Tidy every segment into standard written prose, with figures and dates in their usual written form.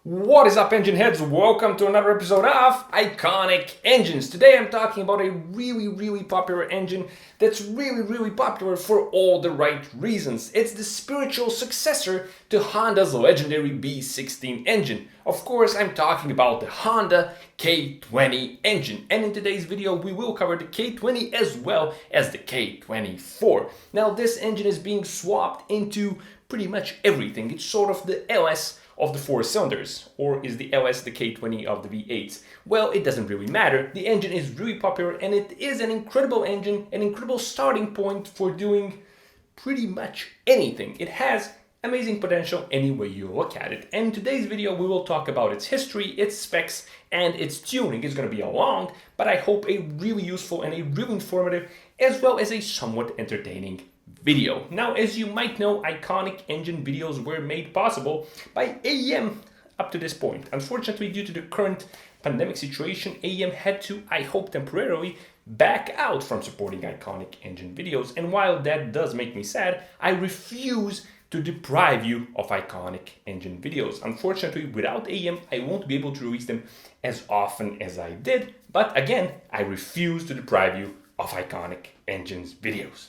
What is up, engine heads? Welcome to another episode of Iconic Engines. Today I'm talking about a really popular engine that's really popular for all the right reasons. It's the spiritual successor to Honda's legendary B16 engine. Of course, I'm talking about the Honda K20 engine. And in today's video, we will cover the K20 as well as the K24. Now, this engine is being swapped into pretty much everything. It's sort of the LS of the four cylinders, or is the LS the K20 of the V8s? Well, it doesn't really matter. The engine is really popular and it is an incredible engine, an incredible starting point for doing pretty much anything. It has amazing potential any way you look at it. And in today's video, we will talk about its history, its specs, and its tuning. It's going to be a long, but I hope a really useful and a really informative, as well as a somewhat entertaining video. Now, as you might know, Iconic Engine videos were made possible by AEM up to this point. Unfortunately, due to the current pandemic situation, AEM had to, I hope temporarily, back out from supporting Iconic Engine videos. And while that does make me sad, I refuse to deprive you of Iconic Engine videos. Unfortunately, without AEM, I won't be able to release them as often as I did. But again, I refuse to deprive you of Iconic Engines videos.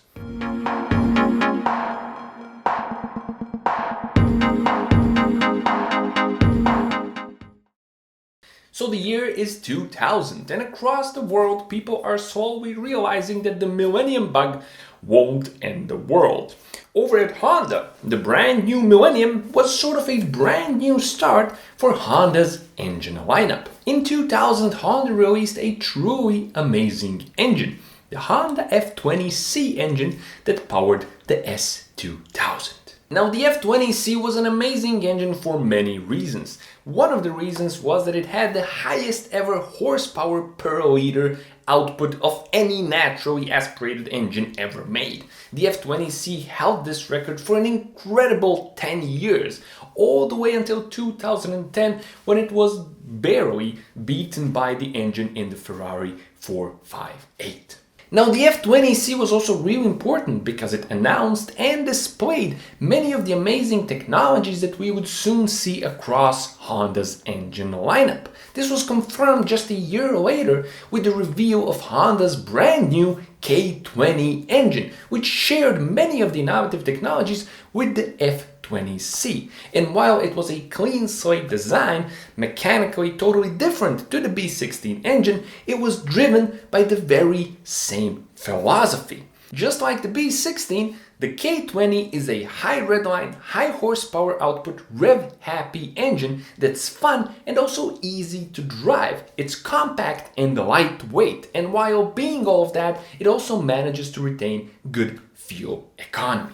So the year is 2000, and across the world, people are slowly realizing that the Millennium Bug won't end the world. Over at Honda, the brand new Millennium was sort of a brand new start for Honda's engine lineup. In 2000, Honda released a truly amazing engine, the Honda F20C engine that powered the S2000. Now, the F20C was an amazing engine for many reasons. One of the reasons was that it had the highest ever horsepower per liter output of any naturally aspirated engine ever made. The F20C held this record for an incredible 10 years, all the way until 2010, when it was barely beaten by the engine in the Ferrari 458. Now, the F20C was also really important because it announced and displayed many of the amazing technologies that we would soon see across Honda's engine lineup. This was confirmed just a year later with the reveal of Honda's brand new K20 engine, which shared many of the innovative technologies with the F20C. And while it was a clean slate design, mechanically totally different to the B16 engine, it was driven by the very same philosophy. Just like the B16, the K20 is a high redline, high horsepower output, rev-happy engine that's fun and also easy to drive. It's compact and lightweight, and while being all of that, it also manages to retain good fuel economy.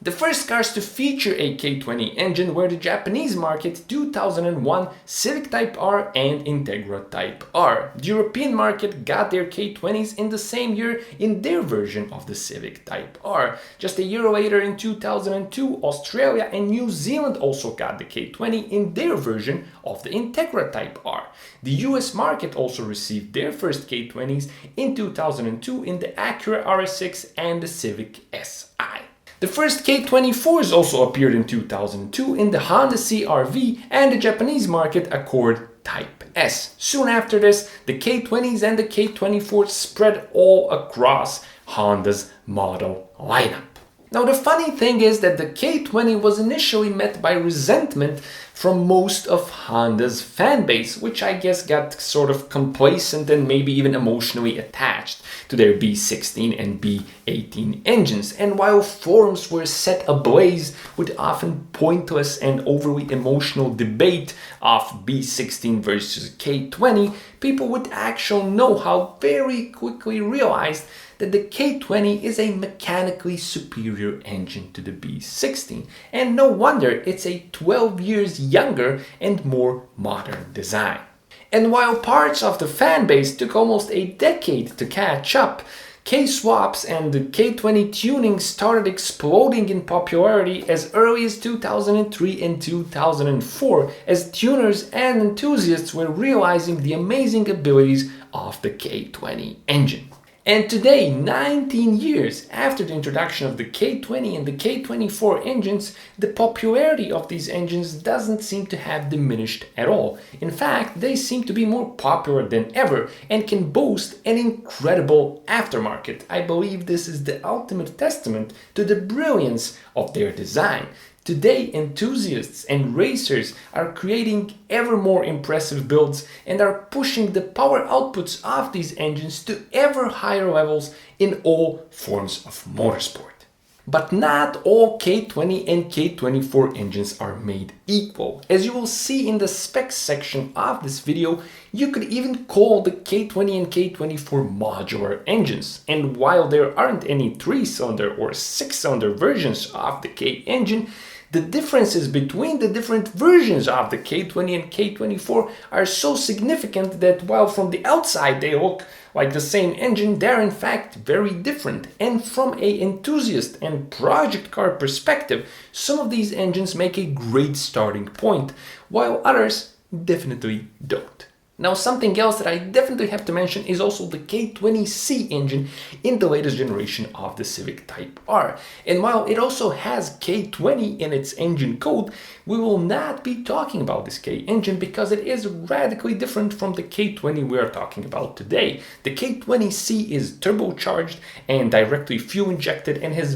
The first cars to feature a K20 engine were the Japanese market 2001 Civic Type R and Integra Type R. The European market got their K20s in the same year in their version of the Civic Type R. Just a year later, in 2002, Australia and New Zealand also got the K20 in their version of the Integra Type R. The US market also received their first K20s in 2002 in the Acura RSX and the Civic Si. The first K24s also appeared in 2002 in the Honda CR-V and the Japanese market Accord Type S. Soon after this, the K20s and the K24s spread all across Honda's model lineup. Now, the funny thing is that the K20 was initially met by resentment from most of Honda's fan base, which I guess got sort of complacent and maybe even emotionally attached to their B16 and B18 engines. And while forums were set ablaze with often pointless and overly emotional debate of B16 versus K20, people with actual know-how very quickly realized that the K20 is a mechanically superior engine to the B16, and no wonder it's a 12 years younger and more modern design. And while parts of the fan base took almost a decade to catch up, K-swaps and the K20 tuning started exploding in popularity as early as 2003 and 2004, as tuners and enthusiasts were realizing the amazing abilities of the K20 engine. And today, 19 years after the introduction of the K20 and the K24 engines, the popularity of these engines doesn't seem to have diminished at all. In fact, they seem to be more popular than ever and can boast an incredible aftermarket. I believe this is the ultimate testament to the brilliance of their design. Today, enthusiasts and racers are creating ever more impressive builds and are pushing the power outputs of these engines to ever higher levels in all forms of motorsport. But not all K20 and K24 engines are made equal. As you will see in the specs section of this video, you could even call the K20 and K24 modular engines. And while there aren't any 3-cylinder or 6-cylinder versions of the K engine, the differences between the different versions of the K20 and K24 are so significant that while from the outside they look like the same engine, they're in fact very different. And from an enthusiast and project car perspective, some of these engines make a great starting point, while others definitely don't. Now, something else that I definitely have to mention is also the K20 Si engine in the latest generation of the Civic Type R. And while it also has K20 in its engine code, we will not be talking about this K engine because it is radically different from the K20 we are talking about today. The K20 Si is turbocharged and directly fuel injected and has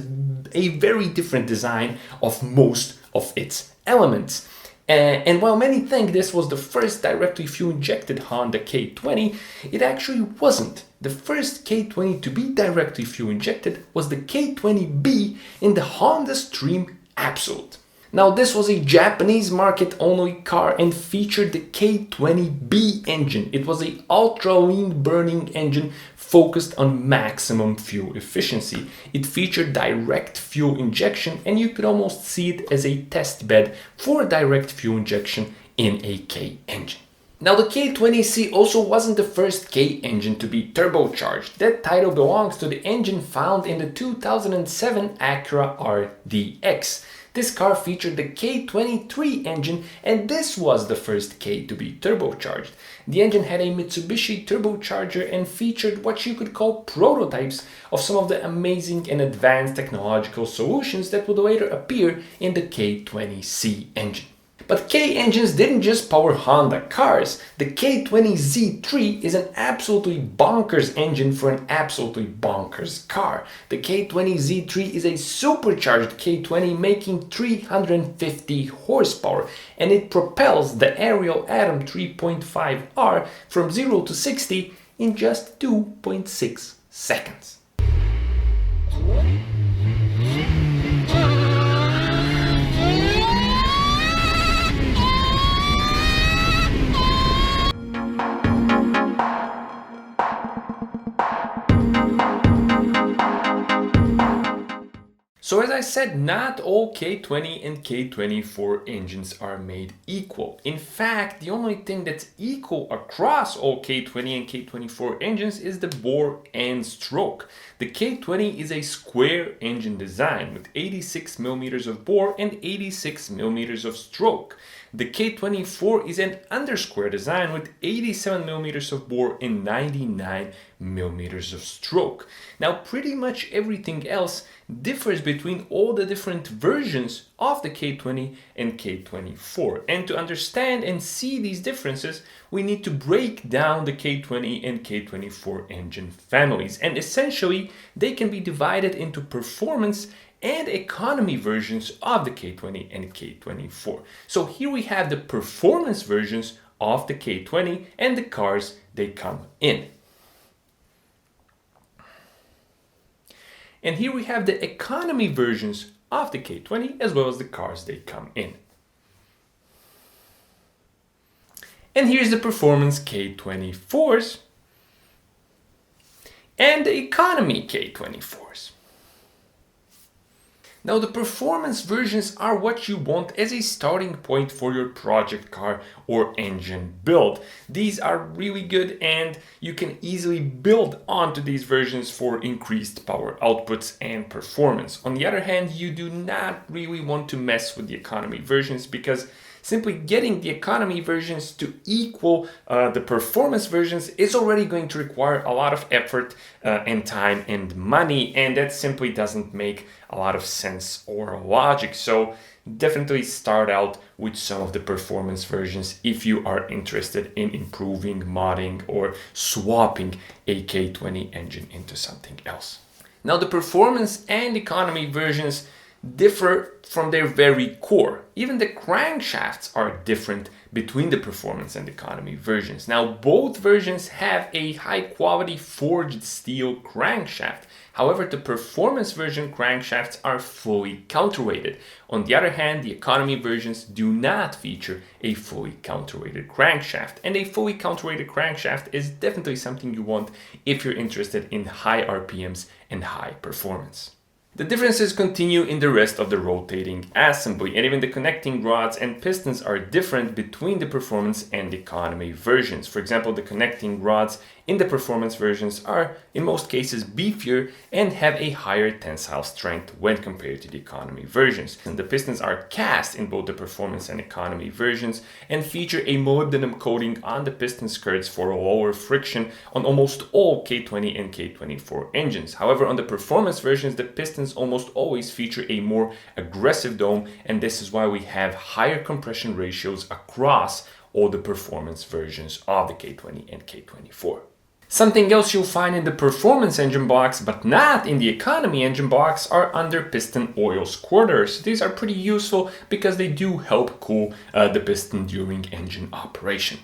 a very different design of most of its elements. And while many think this was the first directly fuel-injected Honda K20, it actually wasn't. The first K20 to be directly fuel-injected was the K20B in the Honda Stream Absolute. Now, this was a Japanese market-only car and featured the K20B engine. It was an ultra-lean burning engine focused on maximum fuel efficiency. It featured direct fuel injection, and you could almost see it as a test bed for direct fuel injection in a K engine. Now, the K20C also wasn't the first K engine to be turbocharged. That title belongs to the engine found in the 2007 Acura RDX. This car featured the K23 engine, and this was the first K to be turbocharged. The engine had a Mitsubishi turbocharger and featured what you could call prototypes of some of the amazing and advanced technological solutions that would later appear in the K20C engine. But K engines didn't just power Honda cars. The K20Z3 is an absolutely bonkers engine for an absolutely bonkers car. The K20Z3 is a supercharged K20 making 350 horsepower, and it propels the Ariel Atom 3.5R from 0 to 60 in just 2.6 seconds. So as I said, not all K20 and K24 engines are made equal. In fact, the only thing that's equal across all K20 and K24 engines is the bore and stroke. The K20 is a square engine design with 86 millimeters of bore and 86 millimeters of stroke. The K24 is an undersquare design with 87 millimeters of bore and 99 millimeters of stroke. Now, pretty much everything else differs between all the different versions of the K20 and K24. And to understand and see these differences, we need to break down the K20 and K24 engine families. And essentially, they can be divided into performance and economy versions of the K20 and K24. So here we have the performance versions of the K20 and the cars they come in. And here we have the economy versions of the K20 as well as the cars they come in. And here's the performance K24s and the economy K24s. Now, the performance versions are what you want as a starting point for your project car or engine build. These are really good and you can easily build onto these versions for increased power outputs and performance. On the other hand, you do not really want to mess with the economy versions because Simply getting the economy versions to equal the performance versions is already going to require a lot of effort and time and money, and that simply doesn't make a lot of sense or logic. So definitely start out with some of the performance versions if you are interested in improving, modding, or swapping a K20 engine into something else. Now, the performance and economy versions differ from their very core. Even the crankshafts are different between the performance and economy versions. Now, both versions have a high quality forged steel crankshaft. However, the performance version crankshafts are fully counterweighted. On the other hand, the economy versions do not feature a fully counterweighted crankshaft. And a fully counterweighted crankshaft is definitely something you want if you're interested in high RPMs and high performance. The differences continue in the rest of the rotating assembly, and even the connecting rods and pistons are different between the performance and economy versions. For example, the connecting rods in the performance versions are in most cases beefier and have a higher tensile strength when compared to the economy versions. And the pistons are cast in both the performance and economy versions and feature a molybdenum coating on the piston skirts for lower friction on almost all K20 and K24 engines. However, on the performance versions, the pistons almost always feature a more aggressive dome, and this is why we have higher compression ratios across all the performance versions of the K20 and K24. Something else you'll find in the performance engine blocks, but not in the economy engine blocks, are under piston oil squirters. These are pretty useful because they do help cool the piston during engine operation.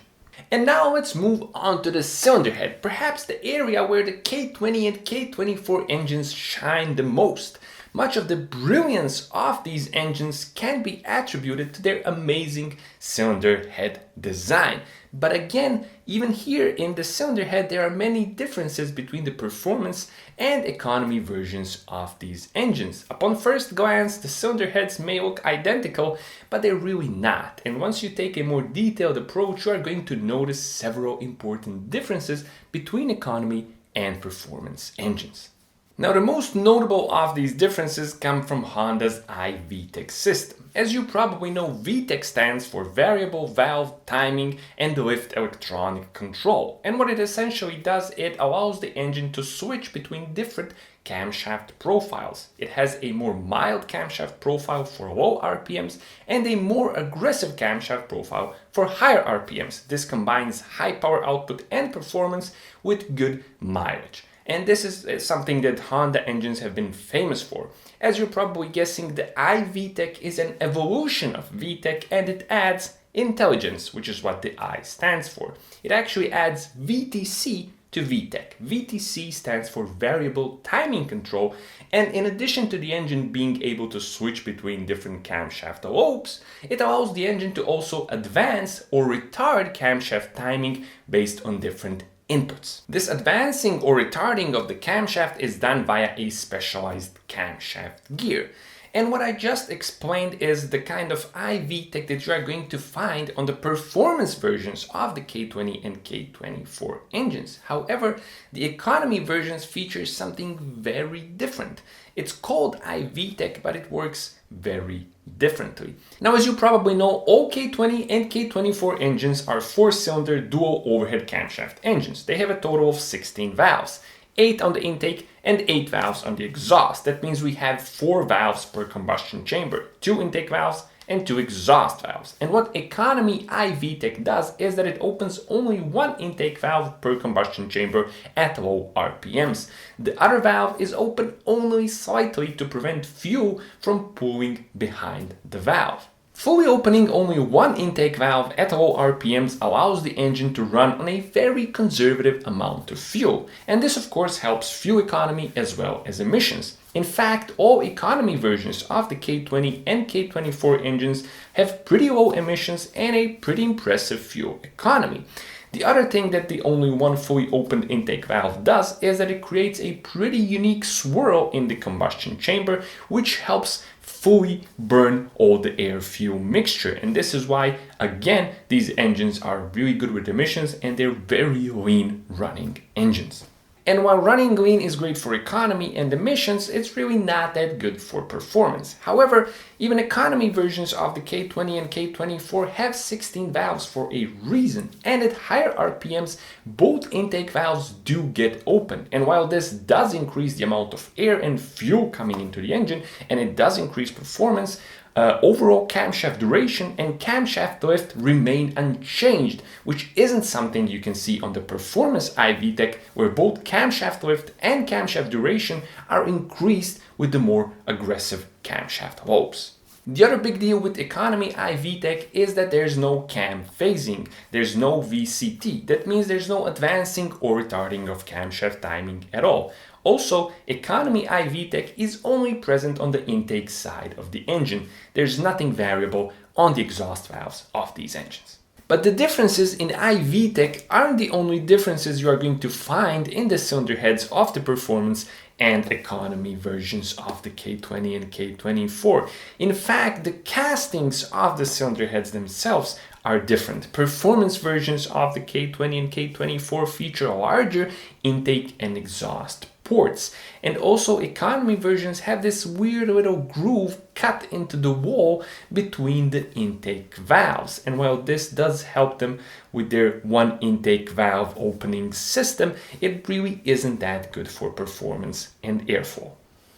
And now let's move on to the cylinder head, perhaps the area where the K20 and K24 engines shine the most. Much of the brilliance of these engines can be attributed to their amazing cylinder head design. But again, even here in the cylinder head, there are many differences between the performance and economy versions of these engines. Upon first glance, the cylinder heads may look identical, but they're really not. And once you take a more detailed approach, you are going to notice several important differences between economy and performance engines. Now, the most notable of these differences come from Honda's iVTEC system. As you probably know, VTEC stands for Variable Valve Timing and Lift Electronic Control. And what it essentially does, it allows the engine to switch between different camshaft profiles. It has a more mild camshaft profile for low RPMs and a more aggressive camshaft profile for higher RPMs. This combines high power output and performance with good mileage. And this is something that Honda engines have been famous for. As you're probably guessing, the iVTEC is an evolution of VTEC, and it adds intelligence, which is what the I stands for. It actually adds VTC to VTEC. VTC stands for Variable Timing Control, and in addition to the engine being able to switch between different camshaft lobes, it allows the engine to also advance or retard camshaft timing based on different inputs. This advancing or retarding of the camshaft is done via a specialized camshaft gear. And what I just explained is the kind of iVTEC that you are going to find on the performance versions of the K20 and K24 engines. However, the economy versions feature something very different. It's called iVTEC, but it works very differently. Now, as you probably know, all K20 and K24 engines are 4-cylinder dual overhead camshaft engines. They have a total of 16 valves. 8 on the intake and 8 valves on the exhaust. That means we have 4 valves per combustion chamber, 2 intake valves and 2 exhaust valves. And what economy iVTEC does is that it opens only 1 intake valve per combustion chamber at low RPMs. The other valve is open only slightly to prevent fuel from pooling behind the valve. Fully opening only 1 intake valve at low RPMs allows the engine to run on a very conservative amount of fuel, and this of course helps fuel economy as well as emissions. In fact, all economy versions of the K20 and K24 engines have pretty low emissions and a pretty impressive fuel economy. The other thing that the only one fully opened intake valve does is that it creates a pretty unique swirl in the combustion chamber, which helps fully burn all the air-fuel mixture. And this is why, again, these engines are really good with emissions and they're very lean running engines. And while running lean is great for economy and emissions, it's really not that good for performance. However, even economy versions of the K20 and K24 have 16 valves for a reason, and at higher RPMs, both intake valves do get open. And while this does increase the amount of air and fuel coming into the engine, and it does increase performance, overall camshaft duration and camshaft lift remain unchanged, which isn't something you can see on the performance iVTEC, where both camshaft lift and camshaft duration are increased with the more aggressive camshaft lobes. The other big deal with economy iVTEC is that there's no cam phasing, there's no VCT. That means there's no advancing or retarding of camshaft timing at all. Also, economy iVTEC is only present on the intake side of the engine. There's nothing variable on the exhaust valves of these engines. But the differences in iVTEC aren't the only differences you are going to find in the cylinder heads of the performance and economy versions of the K20 and K24. In fact, the castings of the cylinder heads themselves are different. Performance versions of the K20 and K24 feature larger intake and exhaust ports, and also economy versions have this weird little groove cut into the wall between the intake valves. And while this does help them with their one intake valve opening system, it really isn't that good for performance and airflow.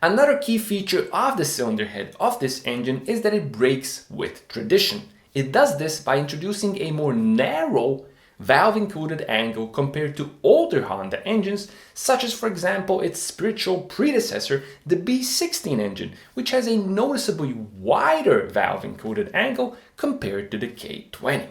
Another key feature of the cylinder head of this engine is that it breaks with tradition. It does this by introducing a more narrow valve-included angle compared to older Honda engines, such as, for example, its spiritual predecessor, the B16 engine, which has a noticeably wider valve-included angle compared to the K20.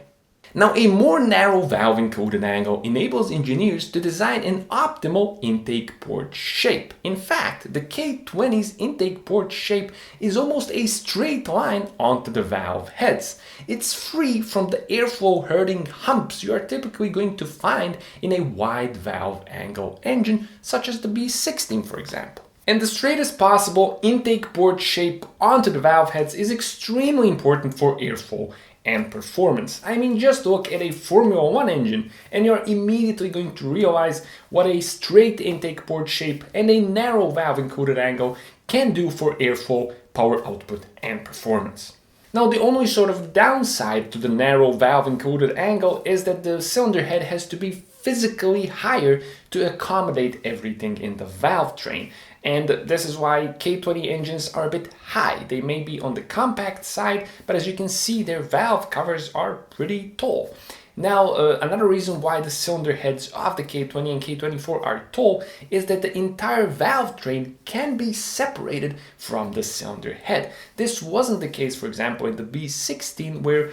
Now, a more narrow valve-included angle enables engineers to design an optimal intake port shape. In fact, the K20's intake port shape is almost a straight line onto the valve heads. It's free from the airflow hurting humps you are typically going to find in a wide valve angle engine, such as the B16, for example. And the straightest possible intake port shape onto the valve heads is extremely important for airflow and performance. I mean, just look at a Formula 1 engine and you're immediately going to realize what a straight intake port shape and a narrow valve included angle can do for airflow, power output, and performance. Now, the only sort of downside to the narrow valve included angle is that the cylinder head has to be physically higher to accommodate everything in the valve train. And this is why K20 engines are a bit high. They may be on the compact side, but as you can see, their valve covers are pretty tall. Now, another reason why the cylinder heads of the K20 and K24 are tall is that the entire valve train can be separated from the cylinder head. This wasn't the case, for example, in the B16, where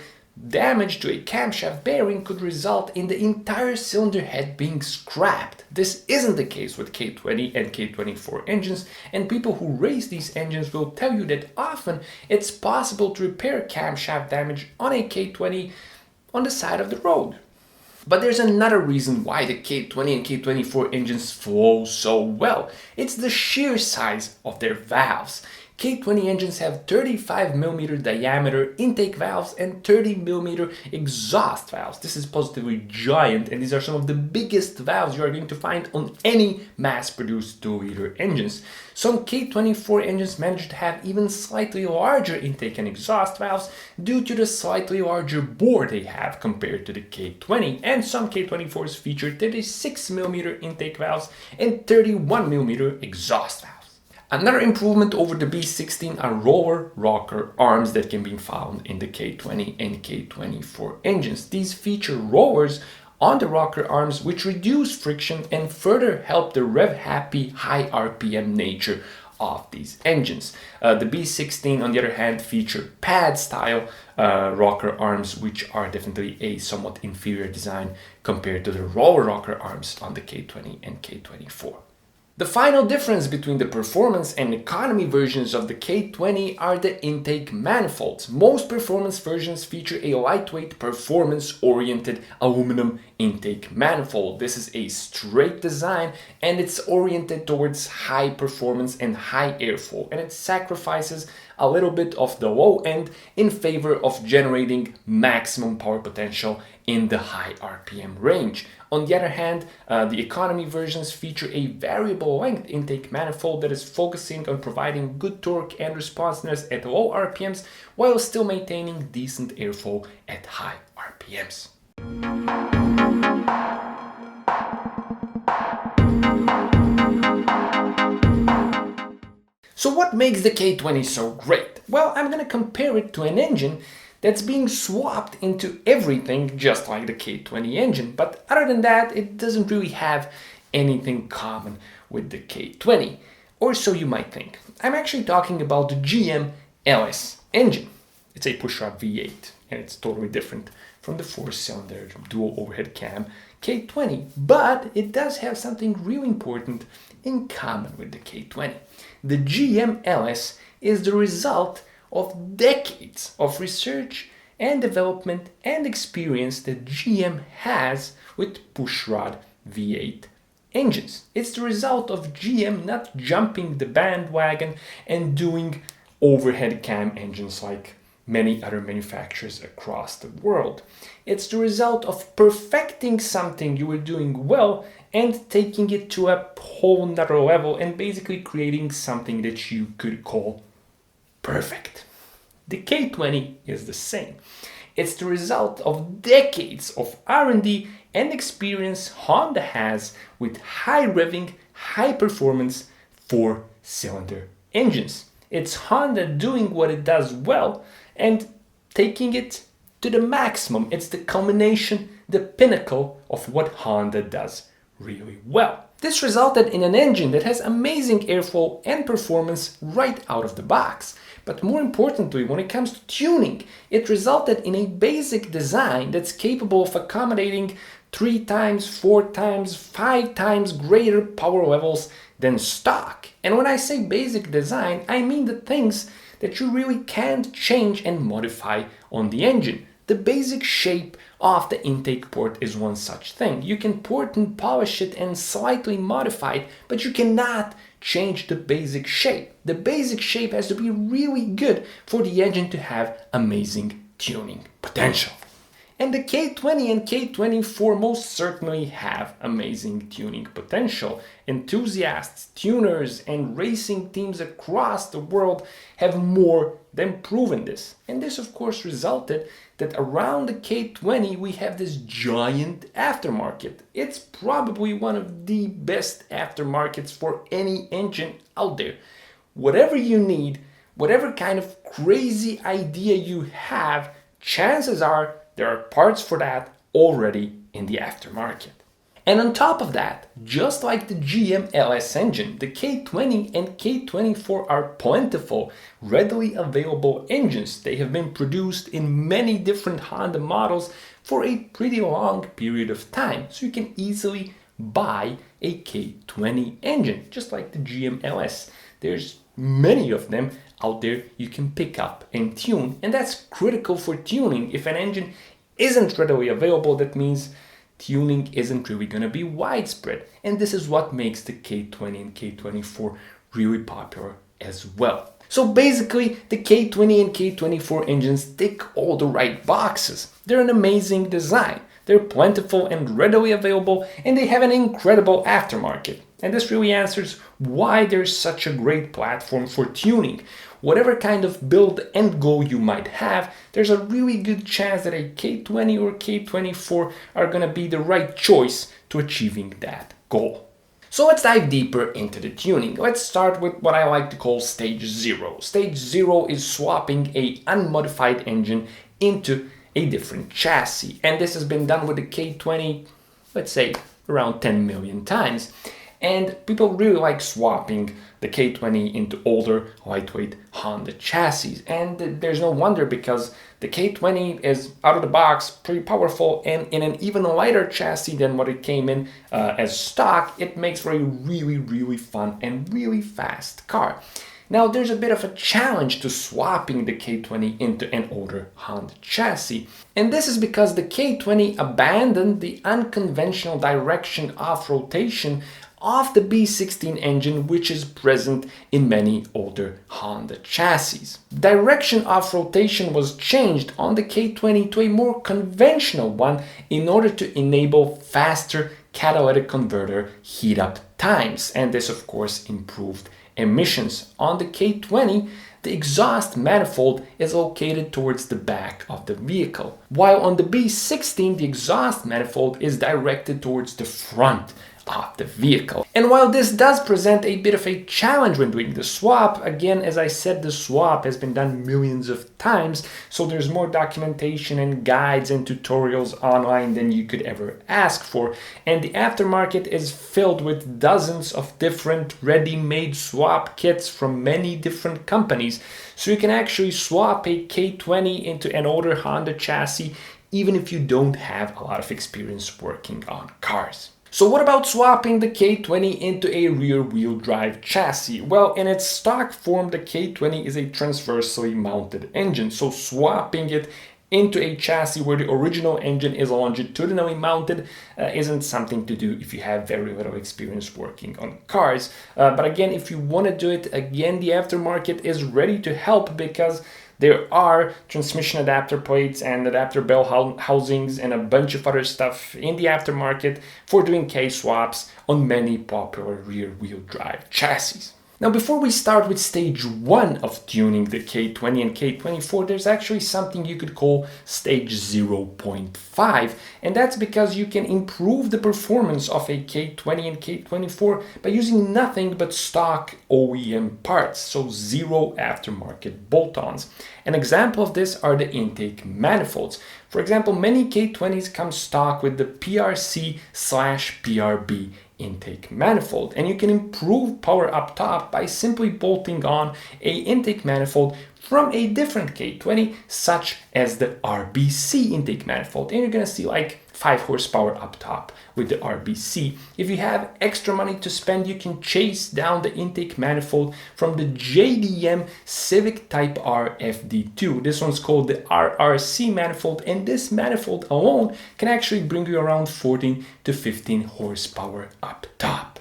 damage to a camshaft bearing could result in the entire cylinder head being scrapped. This isn't the case with K20 and K24 engines, and people who race these engines will tell you that often it's possible to repair camshaft damage on a K20 on the side of the road. But there's another reason why the K20 and K24 engines flow so well. It's the sheer size of their valves. K20 engines have 35mm diameter intake valves and 30mm exhaust valves. This is positively giant, and these are some of the biggest valves you are going to find on any mass-produced 2-liter engines. Some K24 engines manage to have even slightly larger intake and exhaust valves due to the slightly larger bore they have compared to the K20, and some K24s feature 36mm intake valves and 31mm exhaust valves. Another improvement over the B16 are roller rocker arms that can be found in the K20 and K24 engines. These feature rollers on the rocker arms which reduce friction and further help the rev-happy high RPM nature of these engines. The B16, on the other hand, feature pad-style rocker arms, which are definitely a somewhat inferior design compared to the roller rocker arms on the K20 and K24. The final difference between the performance and economy versions of the K20 are the intake manifolds. Most performance versions feature a lightweight, performance-oriented aluminum intake manifold. This is a straight design and it's oriented towards high performance and high airflow, and it sacrifices a little bit of the low end in favor of generating maximum power potential in the high RPM range. On the other hand, the economy versions feature a variable length intake manifold that is focusing on providing good torque and responsiveness at low RPMs while still maintaining decent airflow at high RPMs. So what makes the K20 so great? Well, I'm going to compare it to an engine that's being swapped into everything just like the K20 engine, but other than that, it doesn't really have anything common with the K20, or so you might think. I'm actually talking about the GM LS engine. It's a pushrod V8, and it's totally different from the 4-cylinder dual overhead cam K20, but it does have something really important in common with the K20. The GM LS is the result of decades of research and development and experience that GM has with pushrod V8 engines. It's the result of GM not jumping the bandwagon and doing overhead cam engines like many other manufacturers across the world. It's the result of perfecting something you were doing well and taking it to a whole nother level and basically creating something that you could call perfect. The K20 is the same. It's the result of decades of R&D and experience Honda has with high revving, high performance 4-cylinder engines. It's Honda doing what it does well and taking it to the maximum. It's the culmination, the pinnacle of what Honda does really well. This resulted in an engine that has amazing airflow and performance right out of the box. But more importantly, when it comes to tuning, it resulted in a basic design that's capable of accommodating 3 times, 4 times, 5 times greater power levels than stock. And when I say basic design, I mean the things that you really can't change and modify on the engine. The basic shape of the intake port is one such thing. You can port and polish it and slightly modify it, but you cannot change the basic shape. The basic shape has to be really good for the engine to have amazing tuning potential. And the K20 and K24 most certainly have amazing tuning potential. Enthusiasts, tuners, and racing teams across the world have more than proven this. And this of course resulted that around the K20 we have this giant aftermarket. It's probably one of the best aftermarkets for any engine out there. Whatever you need, whatever kind of crazy idea you have, chances are there are parts for that already in the aftermarket. And on top of that, just like the GM LS engine, the K20 and K24 are plentiful, readily available engines. They have been produced in many different Honda models for a pretty long period of time. So you can easily buy a K20 engine, just like the GM LS. There's many of them out there you can pick up and tune, and that's critical for tuning. If an engine isn't readily available, that means tuning isn't really going to be widespread, and this is what makes the K20 and K24 really popular as well. So basically the K20 and K24 engines tick all the right boxes. They're an amazing design, they're plentiful and readily available, and they have an incredible aftermarket. And this really answers why there's such a great platform for tuning. Whatever kind of build and goal you might have, there's a really good chance that a K20 or K24 are going to be the right choice to achieving that goal. So let's dive deeper into the tuning. Let's start with what I like to call stage 0. Stage 0 is swapping a unmodified engine into a different chassis. And this has been done with the K20, let's say, around 10 million times. And people really like swapping the K20 into older, lightweight Honda chassis. And there's no wonder, because the K20 is out of the box, pretty powerful, and in an even lighter chassis than what it came in as stock, it makes for a really, really fun and really fast car. Now, there's a bit of a challenge to swapping the K20 into an older Honda chassis. And this is because the K20 abandoned the unconventional direction of rotation of the B16 engine, which is present in many older Honda chassis. Direction of rotation was changed on the K20 to a more conventional one in order to enable faster catalytic converter heat up times, and this of course improved emissions. On the K20, the exhaust manifold is located towards the back of the vehicle, while on the B16 the exhaust manifold is directed towards the front of the vehicle. And while this does present a bit of a challenge when doing the swap, again, as I said, the swap has been done millions of times, so there's more documentation and guides and tutorials online than you could ever ask for, and the aftermarket is filled with dozens of different ready-made swap kits from many different companies, so you can actually swap a K20 into an older Honda chassis even if you don't have a lot of experience working on cars. So what about swapping the K20 into a rear-wheel drive chassis? Well, in its stock form, the K20 is a transversely mounted engine, so swapping it into a chassis where the original engine is longitudinally mounted isn't something to do if you have very little experience working on cars. But again, if you want to do it, again, the aftermarket is ready to help because there are transmission adapter plates and adapter bell housings and a bunch of other stuff in the aftermarket for doing K-swaps on many popular rear-wheel drive chassis. Now, before we start with stage 1 of tuning the K20 and K24, there's actually something you could call stage 0.5, and that's because you can improve the performance of a K20 and K24 by using nothing but stock OEM parts, so zero aftermarket bolt-ons. An example of this are the intake manifolds. For example, many K20s come stock with the PRC/PRB intake manifold, and you can improve power up top by simply bolting on a intake manifold from a different K20, such as the RBC intake manifold, and you're gonna see like 5 horsepower up top with the RBC. If you have extra money to spend, you can chase down the intake manifold from the JDM Civic Type R FD2. This one's called the RRC manifold, and this manifold alone can actually bring you around 14 to 15 horsepower up top.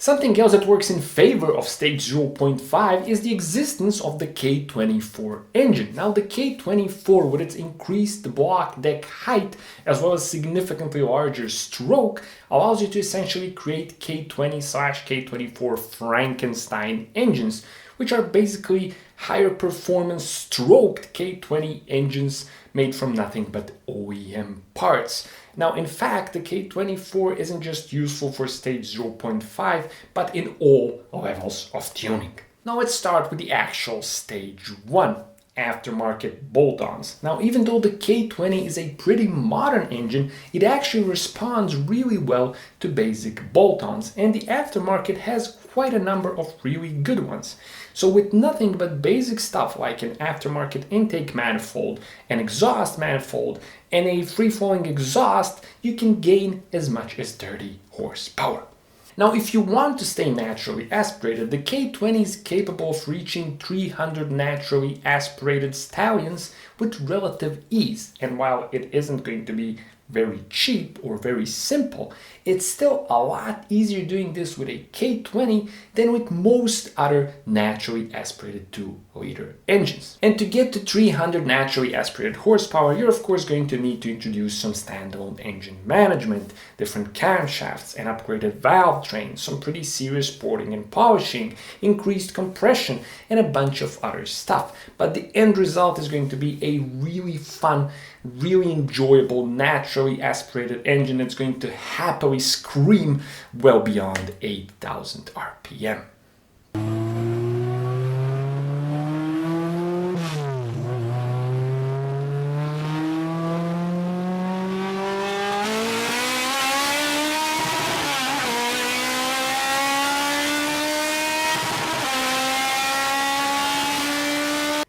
Something else that works in favor of stage 0.5 is the existence of the K24 engine. Now, the K24, with its increased block deck height as well as significantly larger stroke, allows you to essentially create K20/K24 Frankenstein engines, which are basically higher performance stroked K20 engines made from nothing but OEM parts. Now, in fact, the K24 isn't just useful for stage 0.5, but in all levels of tuning. Now let's start with the actual stage 1, aftermarket bolt-ons. Now, even though the K20 is a pretty modern engine, it actually responds really well to basic bolt-ons, and the aftermarket has quite a number of really good ones. So with nothing but basic stuff like an aftermarket intake manifold, an exhaust manifold, and a free-flowing exhaust, you can gain as much as 30 horsepower. Now, if you want to stay naturally aspirated, the K20 is capable of reaching 300 naturally aspirated stallions with relative ease. And while it isn't going to be very cheap or very simple, it's still a lot easier doing this with a K20 than with most other naturally aspirated 2-liter engines. And to get to 300 naturally aspirated horsepower, you're of course going to need to introduce some standalone engine management, different camshafts, an upgraded valve train, some pretty serious porting and polishing, increased compression, and a bunch of other stuff. But the end result is going to be a really fun, really enjoyable, naturally aspirated engine that's going to happily scream well beyond 8,000 RPM.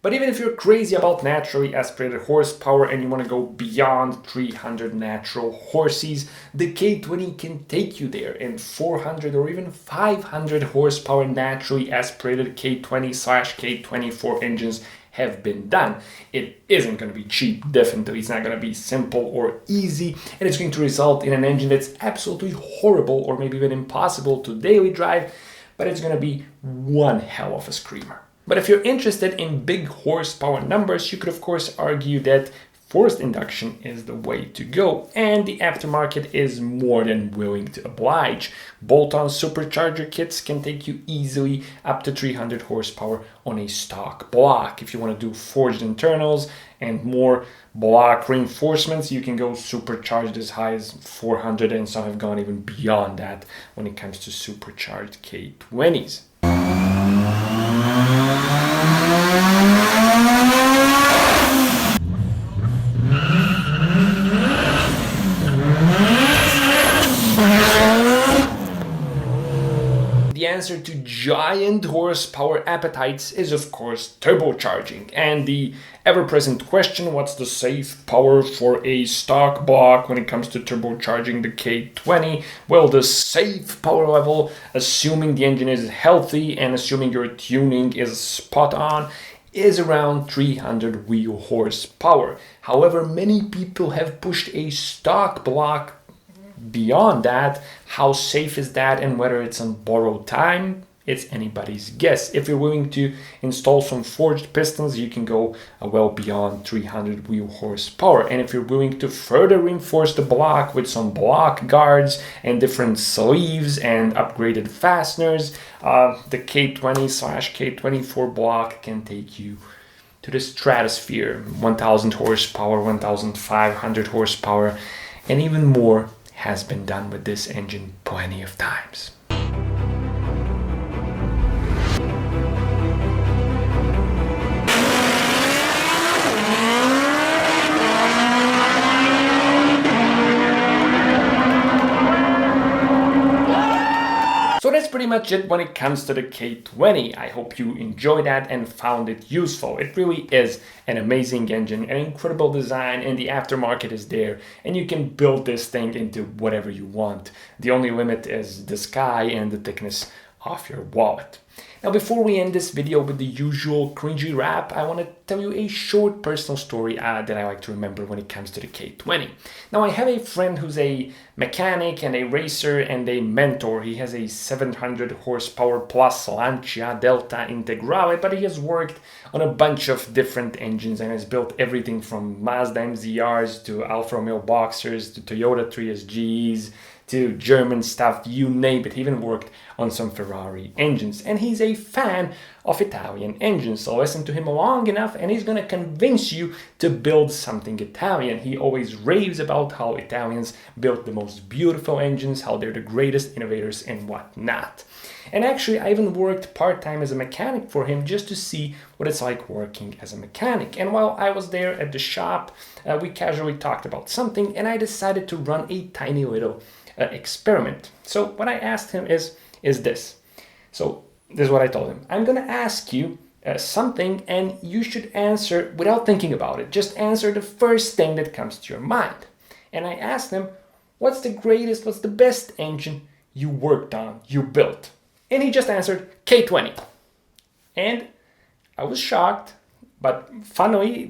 But even if you're crazy about naturally aspirated horsepower and you want to go beyond 300 natural horses, the K20 can take you there, and 400 or even 500 horsepower naturally aspirated K20/K24 engines have been done. It isn't going to be cheap, definitely. It's not going to be simple or easy, and it's going to result in an engine that's absolutely horrible or maybe even impossible to daily drive, but it's going to be one hell of a screamer. But if you're interested in big horsepower numbers, you could of course argue that forced induction is the way to go, and the aftermarket is more than willing to oblige. Bolt-on supercharger kits can take you easily up to 300 horsepower on a stock block. If you want to do forged internals and more block reinforcements, you can go supercharged as high as 400, and some have gone even beyond that when it comes to supercharged K20s. The answer to giant horsepower appetites is of course turbocharging, and the ever-present question, what's the safe power for a stock block when it comes to turbocharging the K20? Well, the safe power level, assuming the engine is healthy and assuming your tuning is spot on, is around 300 wheel horsepower. However, many people have pushed a stock block beyond that. How safe is that, and whether it's on borrowed time, it's anybody's guess. If you're willing to install some forged pistons, you can go well beyond 300 wheel horsepower. And if you're willing to further reinforce the block with some block guards and different sleeves and upgraded fasteners, the K20/K24 block can take you to the stratosphere. 1000 horsepower, 1500 horsepower, and even more has been done with this engine plenty of times. So that's pretty much it when it comes to the K20. I hope you enjoyed that and found it useful. It really is an amazing engine, an incredible design, and the aftermarket is there, and you can build this thing into whatever you want. The only limit is the sky and the thickness of your wallet. Now, before we end this video with the usual cringy rap, I want to tell you a short personal story that I like to remember when it comes to the K20. Now, I have a friend who's a mechanic and a racer and a mentor. He has a 700 horsepower plus Lancia Delta Integrale, but he has worked on a bunch of different engines and has built everything from Mazda MZRs to Alfa Romeo Boxers to Toyota 3SGs to German stuff, you name it. He even worked on some Ferrari engines, and he's a fan of Italian engines, so listen to him long enough and he's gonna convince you to build something Italian. He always raves about how Italians build the most beautiful engines, how they're the greatest innovators and whatnot. And actually, I even worked part-time as a mechanic for him just to see what it's like working as a mechanic. And while I was there at the shop, we casually talked about something, and I decided to run a tiny little experiment. So what I asked him is this. So this is what I told him. I'm going to ask you something, and you should answer without thinking about it. Just answer the first thing that comes to your mind. And I asked him, what's the best engine you worked on, you built? And he just answered K20. And I was shocked, but funnily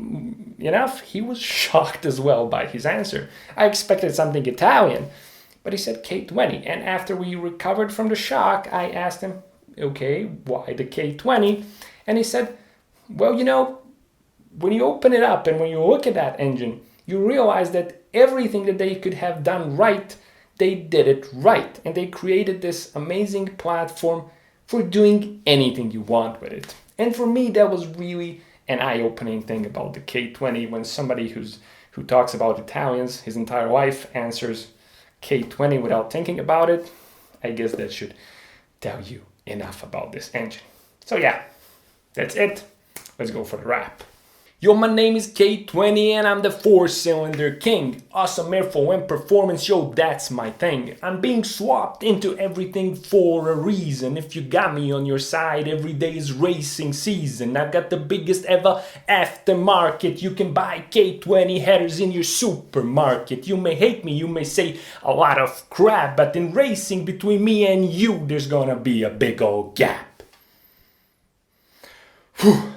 enough, he was shocked as well by his answer. I expected something Italian, but he said K20. And after we recovered from the shock, I asked him, okay, why the K20? And he said, well, when you open it up and when you look at that engine, you realize that everything that they could have done right, they did it right. And they created this amazing platform for doing anything you want with it. And for me, that was really an eye-opening thing about the K20. When somebody who talks about Italians his entire life answers K20 without thinking about it, I guess that should tell you enough about this engine. So yeah, that's it. Let's go for the wrap. Yo, my name is K20 and I'm the 4-cylinder king. Awesome airflow and performance, yo, that's my thing. I'm being swapped into everything for a reason. If you got me on your side, every day is racing season. I've got the biggest ever aftermarket. You can buy K20 headers in your supermarket. You may hate me, you may say a lot of crap, but in racing between me and you, there's gonna be a big old gap. Whew.